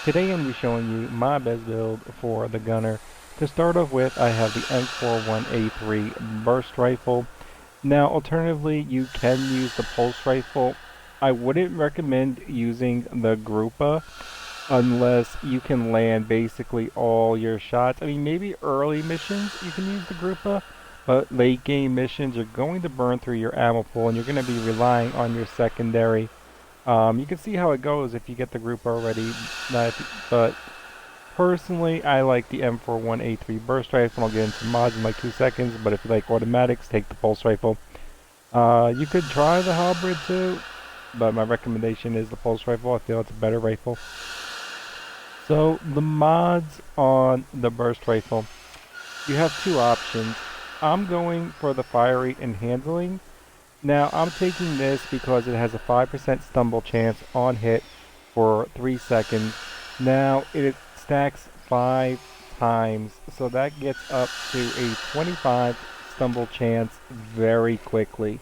Today I'm going to be showing you my best build for the gunner. To start off with, I have the M41A3 burst rifle. Now, alternatively, you can use the pulse rifle. I wouldn't recommend using the Grupa unless you can land basically all your shots. I mean, maybe early missions you can use the Grupa, but late game missions you're going to burn through your ammo pool and you're going to be relying on your secondary. You can see how it goes if you get the group already, but personally, I like the M41A3 burst rifle. I'll get into mods in like 2 seconds, but if you like automatics, take the pulse rifle. You could try the hybrid too, but my recommendation is the pulse rifle. I feel it's a better rifle. So the mods on the burst rifle, you have two options. I'm going for the fire rate and handling. Now, I'm taking this because it has a 5% stumble chance on hit for 3 seconds. Now, it stacks 5 times, so that gets up to a 25 stumble chance very quickly.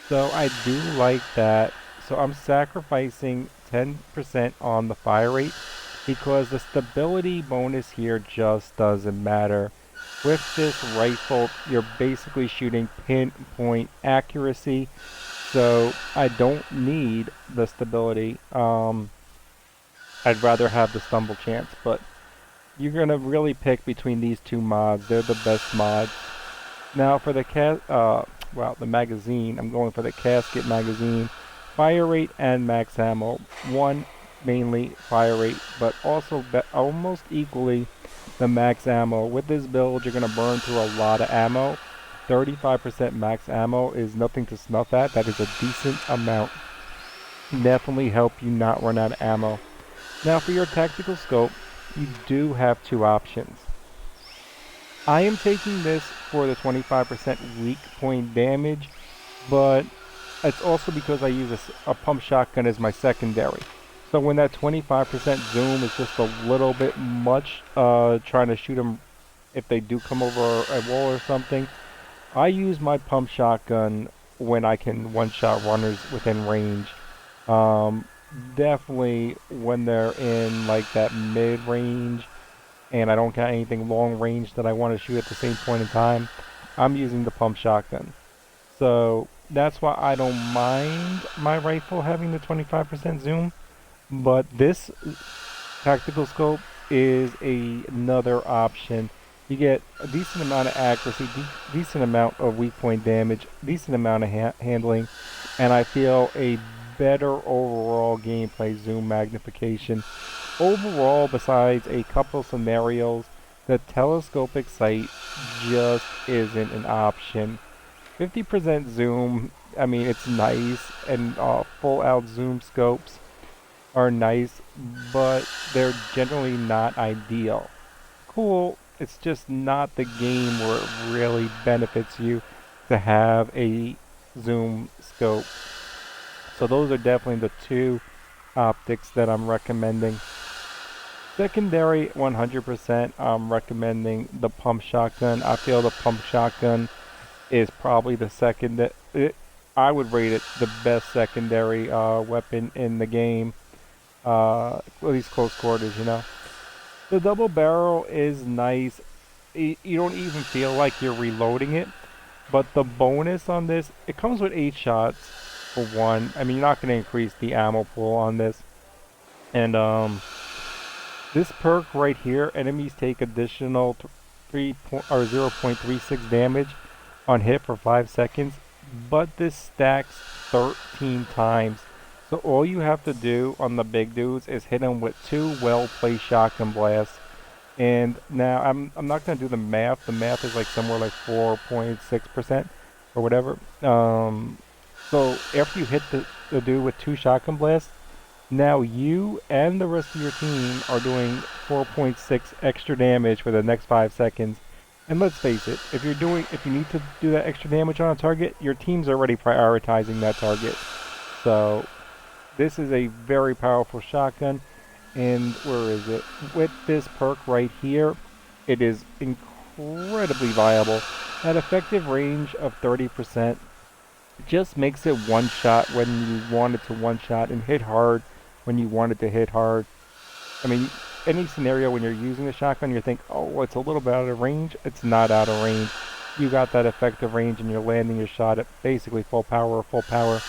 So I do like that. So I'm sacrificing 10% on the fire rate because the stability bonus here just doesn't matter. With this rifle, you're basically shooting pinpoint accuracy, so I don't need the stability. I'd rather have the stumble chance, but you're gonna really pick between these two mods. They're the best mods. Now for the the magazine, I'm going for the casket magazine, fire rate and max ammo. One mainly fire rate, but also almost equally the max ammo. With this build, you're going to burn through a lot of ammo. 35% max ammo is nothing to snuff at. That is a decent amount. Definitely help you not run out of ammo. Now for your tactical scope, you do have two options. I am taking this for the 25% weak point damage, but it's also because I use a pump shotgun as my secondary. So when that 25% zoom is just a little bit much, trying to shoot them if they do come over a wall or something, I use my pump shotgun when I can one-shot runners within range. Definitely when they're in like that mid-range and I don't got anything long range that I want to shoot at the same point in time, I'm using the pump shotgun. So that's why I don't mind my rifle having the 25% zoom. But this tactical scope is another option. You get a decent amount of accuracy, decent amount of weak point damage, decent amount of handling, and I feel a better overall gameplay zoom magnification. Overall, besides a couple scenarios, the telescopic sight just isn't an option. 50% zoom, I mean, it's nice, and full out zoom scopes are nice, but they're generally not ideal. Cool, it's just not the game where it really benefits you to have a zoom scope. So those are definitely the two optics that I'm recommending. Secondary, 100%, I'm recommending the pump shotgun. I feel the pump shotgun is probably the second, I would rate it the best secondary weapon in the game. At least close quarters, you know. The double barrel is nice. You don't even feel like you're reloading it. But the bonus on this, it comes with 8 shots for one. I mean, you're not going to increase the ammo pool on this. And this perk right here, enemies take additional 0.36 damage on hit for 5 seconds. But this stacks 13 times. So all you have to do on the big dudes is hit them with 2 well-placed shotgun blasts. And now I'm not gonna do the math. The math is like somewhere like 4.6% or whatever. So after you hit the dude with 2 shotgun blasts, now you and the rest of your team are doing 4.6 extra damage for the next 5 seconds. And let's face it, if you need to do that extra damage on a target, your team's already prioritizing that target. So this is a very powerful shotgun, and where is it? With this perk right here, it is incredibly viable. That effective range of 30% just makes it one shot when you want it to one shot and hit hard when you want it to hit hard. I mean, any scenario when you're using the shotgun, you think, oh, it's a little bit out of range. It's not out of range. You got that effective range and you're landing your shot at basically full power or full power.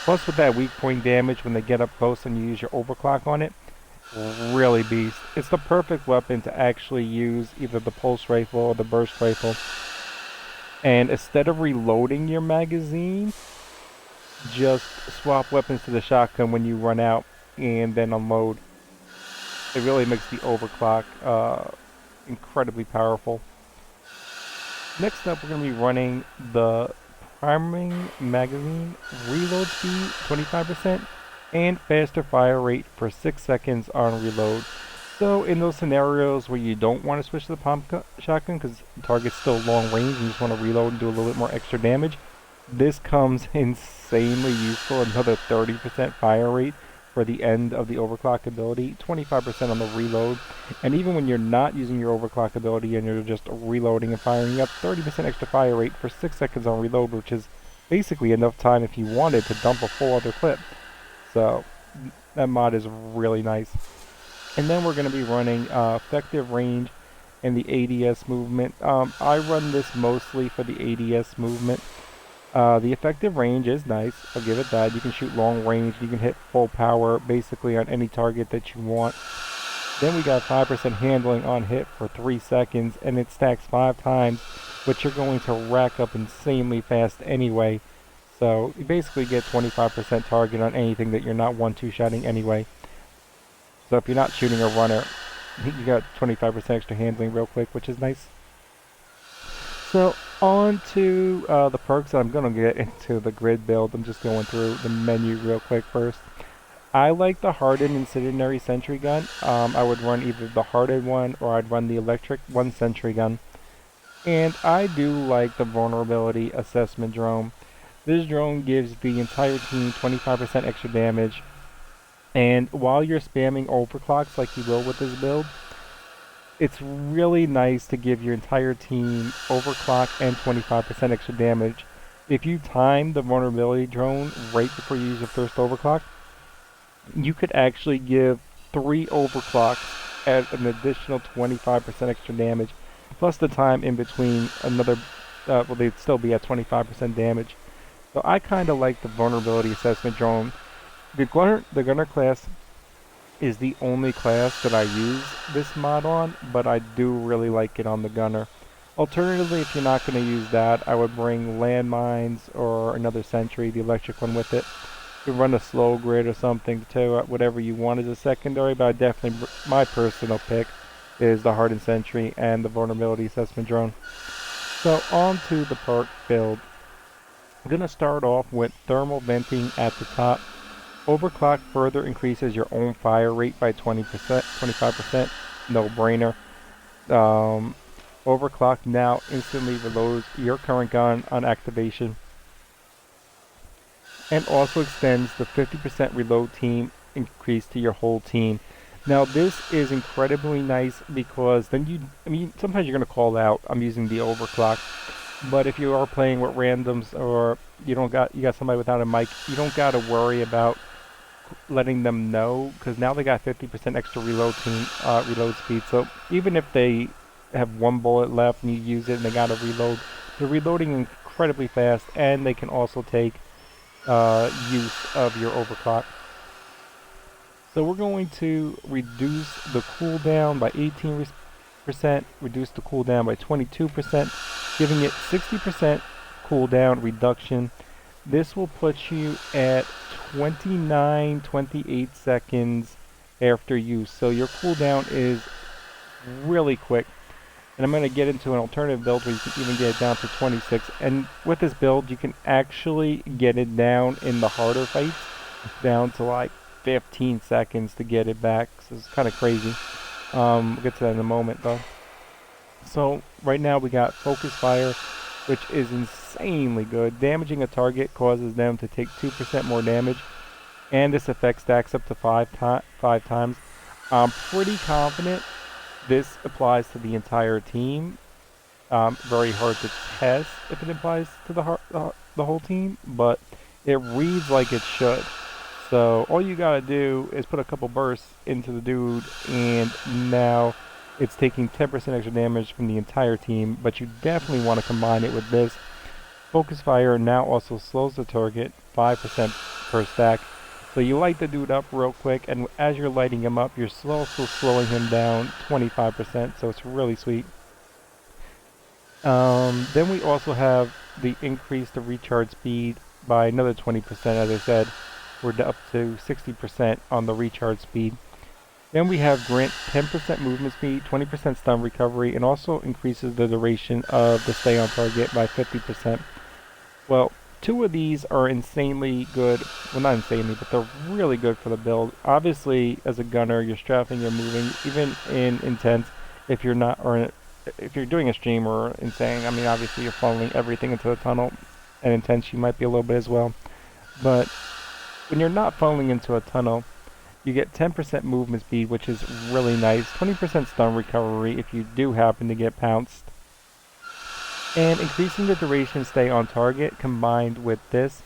Plus with that weak point damage when they get up close and you use your overclock on it, really beast. It's the perfect weapon to actually use either the pulse rifle or the burst rifle. And instead of reloading your magazine, just swap weapons to the shotgun when you run out and then unload. It really makes the overclock incredibly powerful. Next up, we're going to be running the priming magazine reload speed 25% and faster fire rate for 6 seconds on reload. So in those scenarios where you don't want to switch to the pump shotgun because the target's still long range and you just want to reload and do a little bit more extra damage, this comes insanely useful. Another 30% fire rate for the end of the overclock ability, 25% on the reload, and even when you're not using your overclock ability and you're just reloading and firing, you got 30% extra fire rate for 6 seconds on reload, which is basically enough time if you wanted to dump a full other clip. So that mod is really nice. And then we're going to be running effective range and the ADS movement. I run this mostly for the ADS movement. The effective range is nice, I'll give it that. You can shoot long range, you can hit full power basically on any target that you want. Then we got 5% handling on hit for 3 seconds, and it stacks 5 times, which you're going to rack up insanely fast anyway. So you basically get 25% target on anything that you're not 1-2 shotting anyway. So if you're not shooting a runner, you got 25% extra handling real quick, which is nice. So on to the perks. I'm going to get into the grid build. I'm just going through the menu real quick first. I like the hardened incendiary sentry gun. I would run either the hardened one or I'd run the electric one sentry gun. And I do like the vulnerability assessment drone. This drone gives the entire team 25% extra damage. And while you're spamming overclocks like you will with this build, it's really nice to give your entire team overclock and 25% extra damage. If you time the vulnerability drone right before you use your first overclock, you could actually give 3 overclocks at an additional 25% extra damage, plus the time in between another, well, they'd still be at 25% damage. So I kind of like the vulnerability assessment drone. The gunner class is the only class that I use this mod on, but I do really like it on the gunner. Alternatively, if you're not going to use that, I would bring landmines or another sentry, the electric one with it. You could run a slow grid or something too, whatever you want as a secondary, but I definitely, my personal pick is the hardened sentry and the vulnerability assessment drone. So on to the perk build. I'm going to start off with thermal venting at the top. Overclock further increases your own fire rate by 20%, 25%, no brainer. Overclock now instantly reloads your current gun on activation. And also extends the 50% reload team increase to your whole team. Now this is incredibly nice because then sometimes you're going to call out, I'm using the overclock. But if you are playing with randoms or you got somebody without a mic, you don't got to worry about letting them know, because now they got 50% extra reload speed. So even if they have 1 bullet left and you use it and they got to reload, they're reloading incredibly fast, and they can also take use of your overclock. So we're going to reduce the cooldown by 18%, reduce the cooldown by 22%, giving it 60% cooldown reduction. This will put you at 28 seconds after use. So your cooldown is really quick. And I'm going to get into an alternative build where you can even get it down to 26. And with this build, you can actually get it down in the harder fights, down to like 15 seconds to get it back. So it's kind of crazy. We'll get to that in a moment though. So right now we got focus fire, which is insanely good. Damaging a target causes them to take 2% more damage, and this effect stacks up to 5 times. I'm pretty confident this applies to the entire team. Very hard to test if it applies to the whole team, but it reads like it should. So all you gotta do is put a couple bursts into the dude, and now it's taking 10% extra damage from the entire team, but you definitely want to combine it with this. Focus Fire now also slows the target 5% per stack. So you light the dude up real quick, and as you're lighting him up, you're also slowing him down 25%, so it's really sweet. Then we also have the increase the recharge speed by another 20%, as I said. We're up to 60% on the recharge speed. Then we have grant 10% movement speed, 20% stun recovery, and also increases the duration of the stay on target by 50%. Well, two of these are insanely good. Well, not insanely, but they're really good for the build. Obviously, as a gunner, you're strafing, you're moving, even in intense. If you're not, or if you're doing a stream or insane, I mean, obviously you're funneling everything into the tunnel, and intense you might be a little bit as well. But when you're not funneling into a tunnel, you get 10% movement speed, which is really nice. 20% stun recovery if you do happen to get pounced. And increasing the duration stay on target combined with this,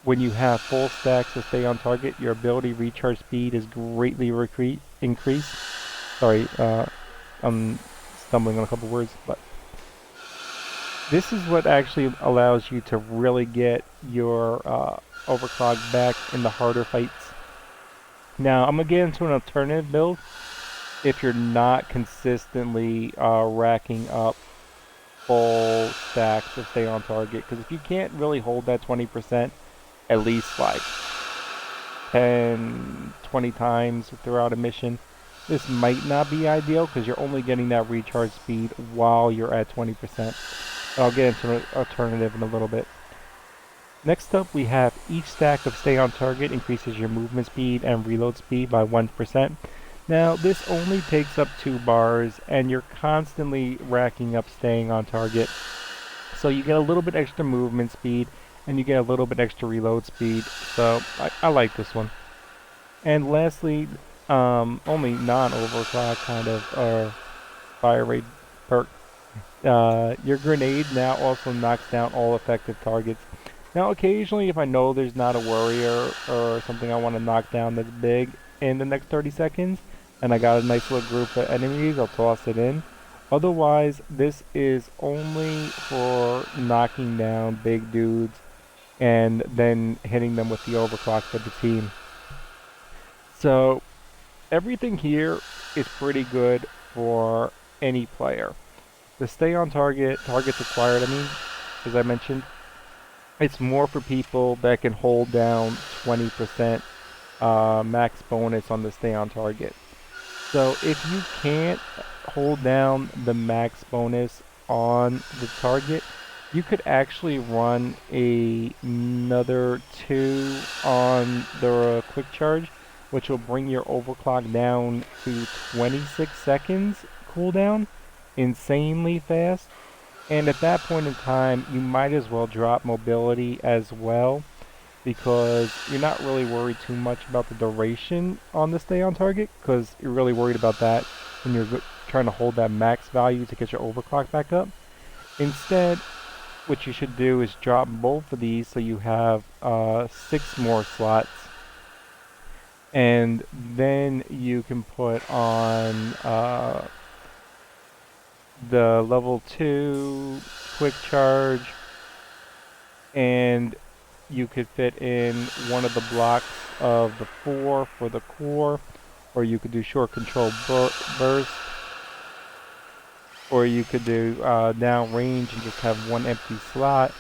when you have full stacks to stay on target, your ability recharge speed is greatly increased. Sorry, I'm stumbling on a couple words, but this is what actually allows you to really get your overclock back in the harder fights. Now, I'm going to get into an alternative build if you're not consistently racking up full stacks to stay on target. Because if you can't really hold that 20% at least like 10, 20 times throughout a mission, this might not be ideal because you're only getting that recharge speed while you're at 20%. I'll get into an alternative in a little bit. Next up, we have each stack of stay on target increases your movement speed and reload speed by 1%. Now, this only takes up 2 bars, and you're constantly racking up staying on target. So you get a little bit extra movement speed, and you get a little bit extra reload speed. So I like this one. And lastly, only non-overclock kind of fire rate perk. Your grenade now also knocks down all effective targets. Now, occasionally, if I know there's not a warrior or something I want to knock down that's big in the next 30 seconds, and I got a nice little group of enemies, I'll toss it in. Otherwise, this is only for knocking down big dudes and then hitting them with the overclock for the team. So, everything here is pretty good for any player. The stay on target, targets acquired, I mean, as I mentioned, it's more for people that can hold down 20% max bonus on the stay on target. So if you can't hold down the max bonus on the target, you could actually run another 2 on the quick charge, which will bring your overclock down to 26 seconds cooldown, insanely fast. And at that point in time, you might as well drop mobility as well, because you're not really worried too much about the duration on the stay on target, because you're really worried about that when you're trying to hold that max value to get your overclock back up. Instead, what you should do is drop both of these so you have 6 more slots, and then you can put on the level 2 quick charge, and you could fit in one of the blocks of the 4 for the core, or you could do short control burst, or you could do down range and just have one empty slot.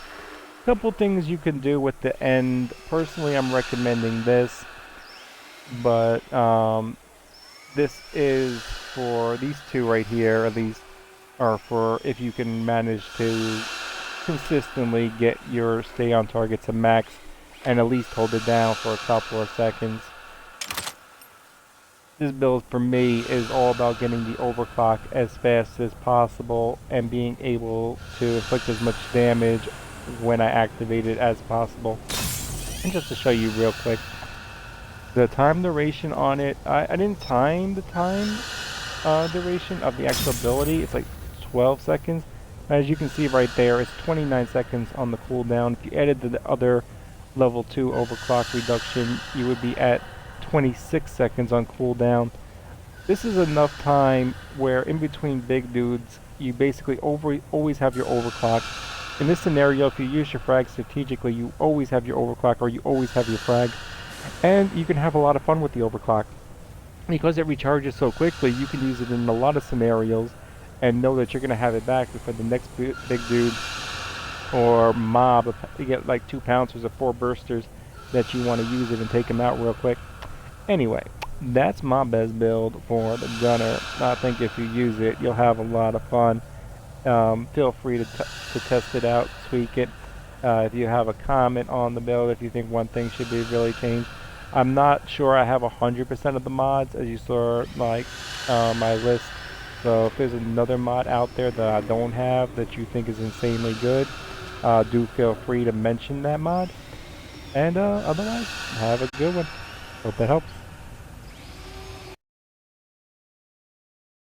Couple things you can do with the end. Personally, I'm recommending this, but this is for these 2 right here, at least, or for if you can manage to consistently get your stay on target to max and at least hold it down for a couple of seconds. This build for me is all about getting the overclock as fast as possible and being able to inflict as much damage when I activate it as possible. And just to show you real quick, the time duration on it, I didn't time the time duration of the actual ability. It's like 12 seconds. As you can see right there, it's 29 seconds on the cooldown. If you added the other level 2 overclock reduction, you would be at 26 seconds on cooldown. This is enough time where in between big dudes, you basically always have your overclock. In this scenario, if you use your frag strategically, you always have your overclock, or you always have your frag. And you can have a lot of fun with the overclock. Because it recharges so quickly, you can use it in a lot of scenarios and know that you're going to have it back before the next big dude or mob. You get like 2 pouncers or 4 bursters that you want to use it and take them out real quick. Anyway, that's my best build for the gunner. I think if you use it, you'll have a lot of fun. Feel free to test it out, tweak it. If you have a comment on the build, if you think one thing should be really changed. I'm not sure I have 100% of the mods, as you saw like my list. So if there's another mod out there that I don't have that you think is insanely good, do feel free to mention that mod. And otherwise, have a good one. Hope that helps.